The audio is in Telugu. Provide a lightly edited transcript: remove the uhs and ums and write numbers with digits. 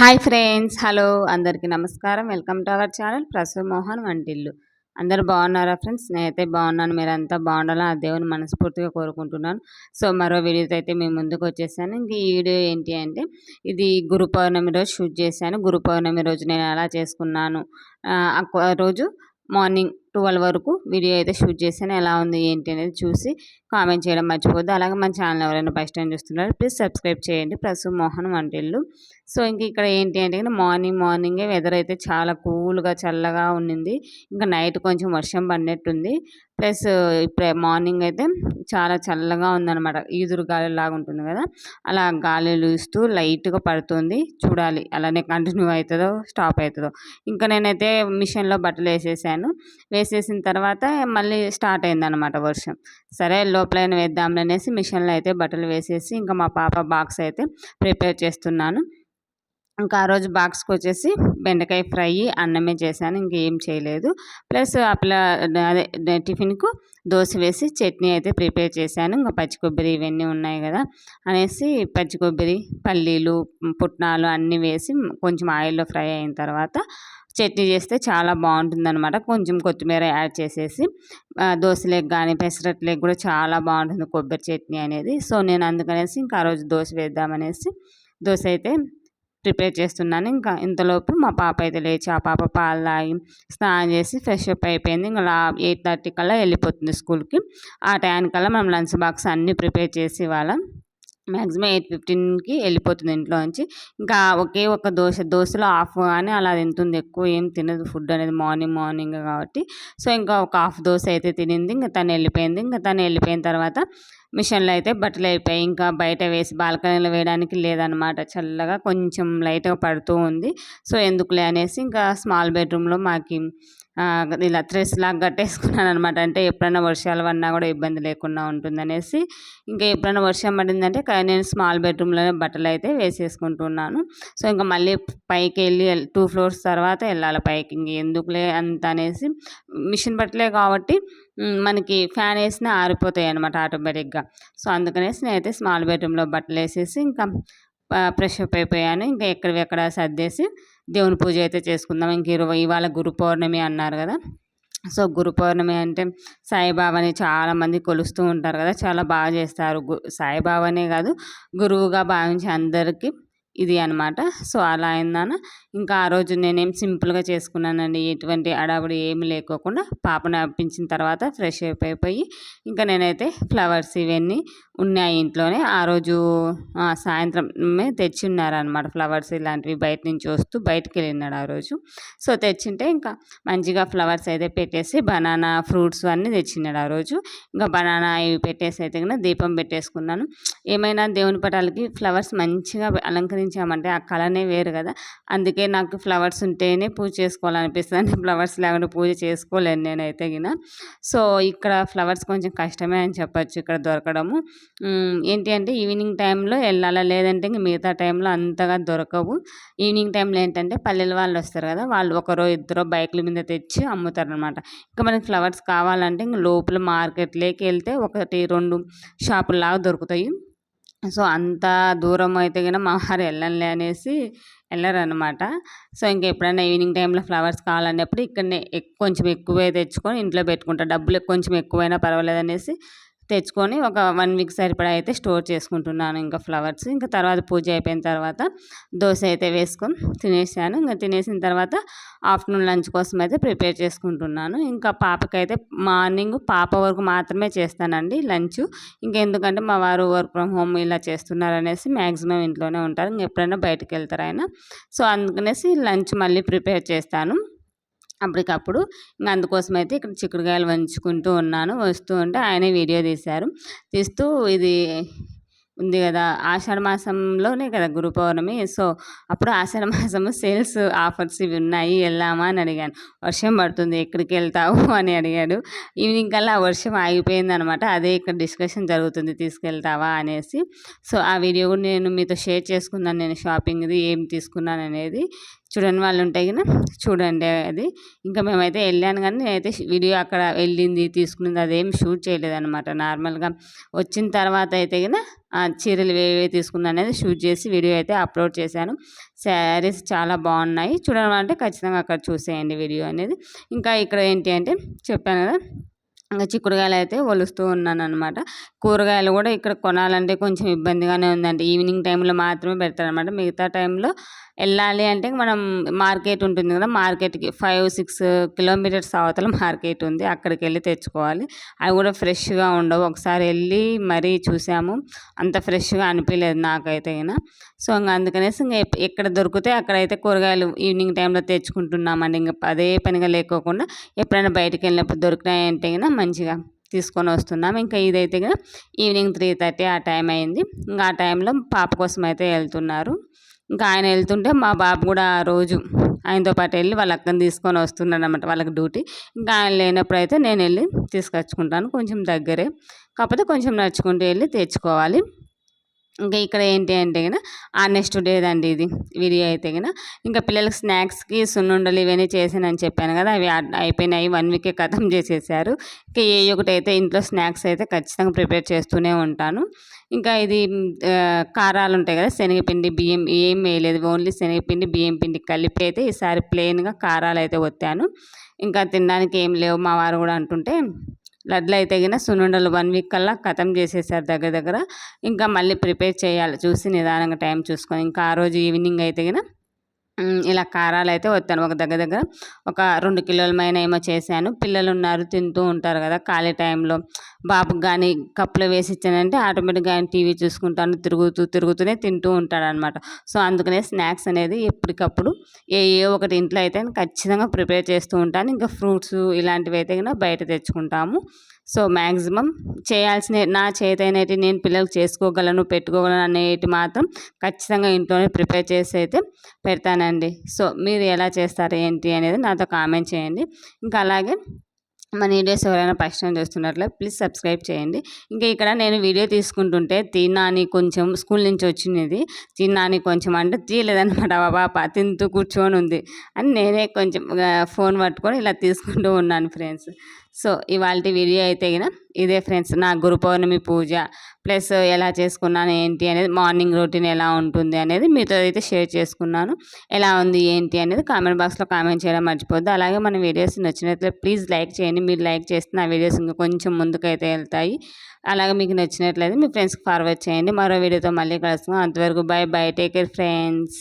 Hi friends. హలో అందరికీ నమస్కారం. Welcome to our channel Prasav Mohan వంటిల్లు. అందరూ బాగున్నారా ఫ్రెండ్స్? నేనైతే బాగున్నాను. మీరంతా బాగుండాలని ఆ దేవుని మనస్ఫూర్తిగా కోరుకుంటున్నాను. సో మరో వీడియోతో అయితే మేము ముందుకు వచ్చేసాను. ఇంక ఈ వీడియో ఏంటి అంటే ఇది గురు పౌర్ణమి రోజు షూట్ చేశాను. గురు పౌర్ణమి రోజు నేను ఎలా చేసుకున్నాను, రోజు మార్నింగ్ 12 వరకు వీడియో అయితే షూట్ చేశాను. ఎలా ఉంది ఏంటి అనేది చూసి కామెంట్ చేయడం మర్చిపోద్దు. అలాగే మన ఛానల్ ఎవరైనా ఫస్ట్ టైం చూస్తున్నారు ప్లీజ్ సబ్స్క్రైబ్ చేయండి. ప్రసవ్ మోహన్ వంటిల్లు. సో ఇంక ఇక్కడ ఏంటి అంటే మార్నింగే వెదర్ అయితే చాలా కూల్గా చల్లగా ఉండింది. ఇంకా నైట్ కొంచెం వర్షం పడినట్టుంది. ప్లస్ ఇప్పుడు మార్నింగ్ అయితే చాలా చల్లగా ఉందన్నమాట. ఈదురు గాలి లాగా ఉంటుంది కదా, అలా గాలిలు ఇస్తూ లైట్గా పడుతుంది. చూడాలి అలానే కంటిన్యూ అవుతుందో స్టాప్ అవుతుందో. ఇంకా నేనైతే మిషన్లో బట్టలు వేసేసిన తర్వాత మళ్ళీ స్టార్ట్ అయిందనమాట వర్షం. సరే లోపలైనా వేద్దాంలే అనేసి మిషన్లో అయితే బట్టలు వేసేసి ఇంకా మా పాప బాక్స్ అయితే ప్రిపేర్ చేస్తున్నాను. ఇంకా ఆ రోజు బాక్స్కి వచ్చేసి బెండకాయ ఫ్రై, అన్నమే చేశాను, ఇంకేం చేయలేదు. ప్లస్ అదే టిఫిన్కు దోశ వేసి చట్నీ అయితే ప్రిపేర్ చేశాను. ఇంకా పచ్చి కొబ్బరి ఇవన్నీ ఉన్నాయి కదా అనేసి పచ్చి కొబ్బరి, పల్లీలు, పుట్నాలు అన్నీ వేసి కొంచెం ఆయిల్లో ఫ్రై అయిన తర్వాత చట్నీ చేస్తే చాలా బాగుంటుందన్నమాట. కొంచెం కొత్తిమీర యాడ్ చేసేసి దోశలకు కానీ పెసరట్లకు కూడా చాలా బాగుంటుంది కొబ్బరి చట్నీ అనేది. సో నేను అందుకనేసి ఇంకా ఆ రోజు దోశ వేద్దామనేసి దోశ అయితే ప్రిపేర్ చేస్తున్నాను. ఇంకా ఇంతలోపు మా పాప అయితే లేచి ఆ పాప పాలు తాగి స్నానం చేసి ఫ్రెష్ అప్ అయిపోయింది. ఇంకా 8:30 కల్లా వెళ్ళిపోతుంది స్కూల్కి. ఆ టైంకల్లా మనం లంచ్ బాక్స్ అన్నీ ప్రిపేర్ చేసి ఇవ్వాలి. మ్యాక్సిమం 8:15కి వెళ్ళిపోతుంది ఇంట్లో నుంచి. ఇంకా ఒకే ఒక దోశలో హాఫ్ కానీ అలా తింటుంది, ఎక్కువ ఏం తినదు ఫుడ్ అనేది మార్నింగ్ కాబట్టి. సో ఇంకా ఒక హాఫ్ దోశ అయితే తినింది. ఇంకా తను వెళ్ళిపోయింది. ఇంకా తను వెళ్ళిపోయిన తర్వాత మిషన్లో అయితే బట్టలు అయిపోయాయి. ఇంకా బయట వేసి బాల్కనీలో వేయడానికి లేదనమాట, చల్లగా కొంచెం లైట్గా పడుతూ ఉంది. సో ఎందుకులే అనేసి ఇంకా స్మాల్ బెడ్రూమ్లో మాకి ఇలా థ్రెస్ లాగా కట్టేసుకున్నాను అనమాట. అంటే ఎప్పుడైనా వర్షాలు పడినా కూడా ఇబ్బంది లేకుండా ఉంటుందనేసి. ఇంకా ఎప్పుడైనా వర్షం పడిందంటే నేను స్మాల్ బెడ్రూమ్లోనే బట్టలు అయితే వేసేసుకుంటున్నాను. సో ఇంకా మళ్ళీ పైకి వెళ్ళి 2 ఫ్లోర్స్ తర్వాత వెళ్ళాలి పైకి. ఇంక ఎందుకులే అంత అనేసి మిషన్ బట్టలే కాబట్టి మనకి ఫ్యాన్ వేసినా ఆరిపోతాయి అనమాట ఆటోమేటిక్గా. సో అందుకనేసి నేనైతే స్మాల్ బెడ్రూమ్లో బట్టలు వేసేసి ఇంకా ఫ్రెష్ అప్ అయిపోయాను. ఇంకా ఎక్కడ సర్దేసి దేవుని పూజ అయితే చేసుకుందాం. ఇంక ఇవాళ గురు పౌర్ణమి అన్నారు కదా. సో గురు పౌర్ణమి అంటే సాయిబాబాని చాలామంది కొలుస్తూ ఉంటారు కదా, చాలా బాగా చేస్తారు. సాయిబాబానే కాదు, గురువుగా భావించే అందరికీ ఇది అనమాట. సో అలా అయిందాన ఇంకా ఆ రోజు నేనేం సింపుల్గా చేసుకున్నానండి. ఎటువంటి అడావుడి ఏమి లేకోకుండా పాపను అప్పించిన తర్వాత ఫ్రెష్ అయిపోయి ఇంకా నేనైతే ఫ్లవర్స్ ఇవన్నీ ఉన్నాయి ఇంట్లోనే. ఆ రోజు సాయంత్రమే తెచ్చి ఉన్నారనమాట ఫ్లవర్స్ ఇలాంటివి. బయట నుంచి వస్తూ బయటికి వెళ్ళినాడు ఆ రోజు. సో తెచ్చింటే ఇంకా మంచిగా ఫ్లవర్స్ అయితే పెట్టేసి బనానా ఫ్రూట్స్ అన్నీ తెచ్చినాడు ఆ రోజు. ఇంకా బనానా ఇవి పెట్టేసి అయితే కన్నా దీపం పెట్టేసుకున్నాను. ఏమైనా దేవుని పటాలకి ఫ్లవర్స్ మంచిగా అలంకరించామంటే ఆ కళనే వేరు కదా. అందుకే నాకు ఫ్లవర్స్ ఉంటేనే పూజ చేసుకోవాలనిపిస్తుంది. ఫ్లవర్స్ లేకుండా పూజ చేసుకోలేను నేనైతే గిన. సో ఇక్కడ ఫ్లవర్స్ కొంచెం కష్టమే అని చెప్పచ్చు ఇక్కడ దొరకడము. ఏంటి అంటే ఈవినింగ్ టైంలో వెళ్ళాలా, లేదంటే ఇంక మిగతా టైంలో అంతగా దొరకవు. ఈవినింగ్ టైంలో ఏంటంటే పల్లెల వాళ్ళు వస్తారు కదా, వాళ్ళు ఒకరో ఇద్దరో బైకుల మీద తెచ్చి అమ్ముతారు అనమాట. ఇంకా మనకి ఫ్లవర్స్ కావాలంటే ఇంక లోపల మార్కెట్లోకి వెళ్తే 1-2 షాపుల్లాగా దొరుకుతాయి. సో అంత దూరం అయితే కనుక మా వారు వెళ్ళంలే అనేసి వెళ్ళరనమాట. సో ఇంకెప్పుడైనా ఈవినింగ్ టైంలో ఫ్లవర్స్ కావాలన్నప్పుడు ఇక్కడనే కొంచెం ఎక్కువే తెచ్చుకొని ఇంట్లో పెట్టుకుంటా. డబ్బులు కొంచెం ఎక్కువైనా పర్వాలేదు అనేసి తెచ్చుకొని ఒక 1 వీక్ సరిపడా అయితే స్టోర్ చేసుకుంటున్నాను ఇంకా ఫ్లవర్స్. ఇంకా తర్వాత పూజ అయిపోయిన తర్వాత దోశ అయితే వేసుకొని తినేసాను. ఇంకా తినేసిన తర్వాత ఆఫ్టర్నూన్ లంచ్ కోసం అయితే ప్రిపేర్ చేసుకుంటున్నాను. ఇంకా పాపకైతే మార్నింగ్ పాప వరకు మాత్రమే చేస్తానండి లంచ్. ఇంకెందుకంటే మా వారు వర్క్ ఫ్రమ్ హోమ్ ఇలా చేస్తున్నారనేసి మ్యాక్సిమం ఇంట్లోనే ఉంటారు. ఎప్పుడైనా బయటకు వెళ్తారు ఆయన. సో అందుకనేసి లంచ్ మళ్ళీ ప్రిపేర్ చేస్తాను అప్పటికప్పుడు. ఇంకా అందుకోసం అయితే ఇక్కడ చిక్కుడుకాయలు వంచుకుంటూ ఉన్నాను. వస్తూ ఉంటే ఆయనే వీడియో తీస్తూ ఇది ఉంది కదా ఆషాఢ మాసంలోనే కదా గురు పౌర్ణమి. సో అప్పుడు ఆషాఢ మాసము సేల్స్ ఆఫర్స్ ఇవి ఉన్నాయి, వెళ్దామా అని అడిగాను. వర్షం పడుతుంది ఎక్కడికి వెళ్తావు అని అడిగాడు. ఈవినింగ్ కల్లా ఆ వర్షం ఆగిపోయింది అనమాట. అదే ఇక్కడ డిస్కషన్ జరుగుతుంది, తీసుకెళ్తావా అనేసి. సో ఆ వీడియో కూడా నేను మీతో షేర్ చేసుకున్నాను, నేను షాపింగ్ది ఏం తీసుకున్నాను అనేది. చూడని వాళ్ళు ఉంటే గిన చూడండి అది. ఇంకా మేమైతే వెళ్ళాను కానీ నేనైతే వీడియో అక్కడ వెళ్ళింది తీసుకున్నది అదేం షూట్ చేయలేదన్నమాట. నార్మల్గా వచ్చిన తర్వాత అయితే గిన చీరలు ఏవేవి తీసుకున్నా అనేది షూట్ చేసి వీడియో అయితే అప్లోడ్ చేశాను. శారీస్ చాలా బాగున్నాయి. చూడాలంటే ఖచ్చితంగా అక్కడ చూసేయండి వీడియో అనేది. ఇంకా ఇక్కడ ఏంటి అంటే చెప్పాను కదా, ఇంకా చిక్కుడుకాయలు అయితే ఒలుస్తూ ఉన్నాను అనమాట. కూరగాయలు కూడా ఇక్కడ కొనాలంటే కొంచెం ఇబ్బందిగానే ఉందండి. ఈవినింగ్ టైంలో మాత్రమే పెడతారనమాట. మిగతా టైంలో వెళ్ళాలి అంటే మనం మార్కెట్ ఉంటుంది కదా, మార్కెట్కి 5-6 కిలోమీటర్స్ అవతల మార్కెట్ ఉంది. అక్కడికి వెళ్ళి తెచ్చుకోవాలి. అవి కూడా ఫ్రెష్గా ఉండవు. ఒకసారి వెళ్ళి మరీ చూసాము, అంత ఫ్రెష్గా అనిపించలేదు నాకైతే గిన. సో ఇంకా అందుకనేసి ఇంకా ఎక్కడ దొరికితే అక్కడైతే కూరగాయలు ఈవినింగ్ టైంలో తెచ్చుకుంటున్నామండి. ఇంకా అదే పనిగా లేకోకుండా ఎప్పుడైనా బయటకు వెళ్ళినప్పుడు దొరికినాయంటే గిన మంచిగా తీసుకొని వస్తున్నాం. ఇంకా ఇదైతే గిన ఈవినింగ్ 3:30 ఆ టైం అయింది. ఇంకా ఆ టైంలో పాప కోసం అయితే వెళ్తున్నారు. ఇంకా ఆయన వెళ్తుంటే మా బాబు కూడా రోజు ఆయనతో పాటు వెళ్ళి వాళ్ళ అక్కని తీసుకొని వస్తున్నాడు అనమాట. వాళ్ళకి డ్యూటీ. ఇంకా ఆయన లేనప్పుడు అయితే నేను వెళ్ళి తీసుకొచ్చుకుంటాను. కొంచెం దగ్గరే, కాకపోతే కొంచెం నడుచుకుంటూ వెళ్ళి తెచ్చుకోవాలి. ఇంకా ఇక్కడ ఏంటి అంటే గిన నెక్స్ట్ డేదండి ఇది వీడియో అయితే గిన. ఇంకా పిల్లలకి స్నాక్స్కి సున్నుండలు ఇవన్నీ చేసానని చెప్పాను కదా, అవి అయిపోయినాయి. 1 వీకే ఖతం చేసేసారు. ఇంకా ఏ ఒకటి అయితే ఇంట్లో స్నాక్స్ అయితే ఖచ్చితంగా ప్రిపేర్ చేస్తూనే ఉంటాను. ఇంకా ఇది కారాలు ఉంటాయి కదా, శనగపిండి బియ్యం ఏం వేయలేదు, ఓన్లీ శనగపిండి బియ్యం పిండి కలిపి అయితే ఈసారి ప్లెయిన్గా కారాలు అయితే వత్తాను. ఇంకా తినడానికి ఏం లేవు మా వారు కూడా అంటుంటే, లడ్లు అయితే గిన సున్నుండలు 1 వీక్ కల్లా ఖతం చేసేసారు దగ్గర దగ్గర. ఇంకా మళ్ళీ ప్రిపేర్ చేయాలి చూసి నిదానంగా టైం చూసుకొని. ఇంకా ఆ రోజు ఈవినింగ్ అయితే గిన ఇలా కారాలు అయితే వత్తాను. ఒక దగ్గర దగ్గర ఒక 2 కిలోల పైన ఏమో చేశాను. పిల్లలు ఉన్నారు, తింటూ ఉంటారు కదా ఖాళీ టైంలో. బాబుకి కానీ కప్పులో వేసి ఇచ్చానంటే ఆటోమేటిక్గా ఆయన టీవీ చూసుకుంటాను, తిరుగుతూనే తింటూ ఉంటాడనమాట. సో అందుకనే స్నాక్స్ అనేది ఎప్పటికప్పుడు ఏ ఒకటి ఇంట్లో అయితే ఖచ్చితంగా ప్రిపేర్ చేస్తూ ఉంటాను. ఇంకా ఫ్రూట్స్ ఇలాంటివి అయితే కనుక బయట తెచ్చుకుంటాము. సో మ్యాక్సిమం చేయాల్సిన నా చేతైనవి నేను పిల్లలకు చేసుకోగలను, పెట్టుకోగలను అనేవి మాత్రం ఖచ్చితంగా ఇంట్లోనే ప్రిపేర్ చేసి అయితే పెడతానండి. సో మీరు ఎలా చేస్తారు ఏంటి అనేది నాతో కామెంట్ చేయండి. ఇంకా అలాగే మన వీడియోస్ ఎవరైనా ఫస్ట్ టైం చూస్తున్నట్లే ప్లీజ్ సబ్స్క్రైబ్ చేయండి. ఇంకా ఇక్కడ నేను వీడియో తీసుకుంటుంటే తిన్నాని కొంచెం స్కూల్ నుంచి వచ్చినది, తిన్నాని కొంచెం అంటే తీయలేదనమాట. పాప తింటూ కూర్చొని ఉంది అని నేనే కొంచెం ఫోన్ పట్టుకొని ఇలా తీసుకుంటూ ఉన్నాను ఫ్రెండ్స్. సో ఇవాళ వీడియో అయితే గిన ఇదే ఫ్రెండ్స్. నా గురు పౌర్ణమి పూజ ప్లస్ ఎలా చేసుకున్నాను ఏంటి అనేది, మార్నింగ్ రొటీన్ ఎలా ఉంటుంది అనేది మీతో అయితే షేర్ చేసుకున్నాను. ఎలా ఉంది ఏంటి అనేది కామెంట్ బాక్స్లో కామెంట్ చేయడం మర్చిపోద్దు. అలాగే మన వీడియోస్ నచ్చినట్లయితే ప్లీజ్ లైక్ చేయండి. మీరు లైక్ చేస్తే నా వీడియోస్ ఇంకా కొంచెం ముందుకైతే వెళ్తాయి. అలాగే మీకు నచ్చినట్లయితే మీ ఫ్రెండ్స్కి ఫార్వర్డ్ చేయండి. మరో వీడియోతో మళ్ళీ కలుసుకుందాం. అంతవరకు by by, take care friends.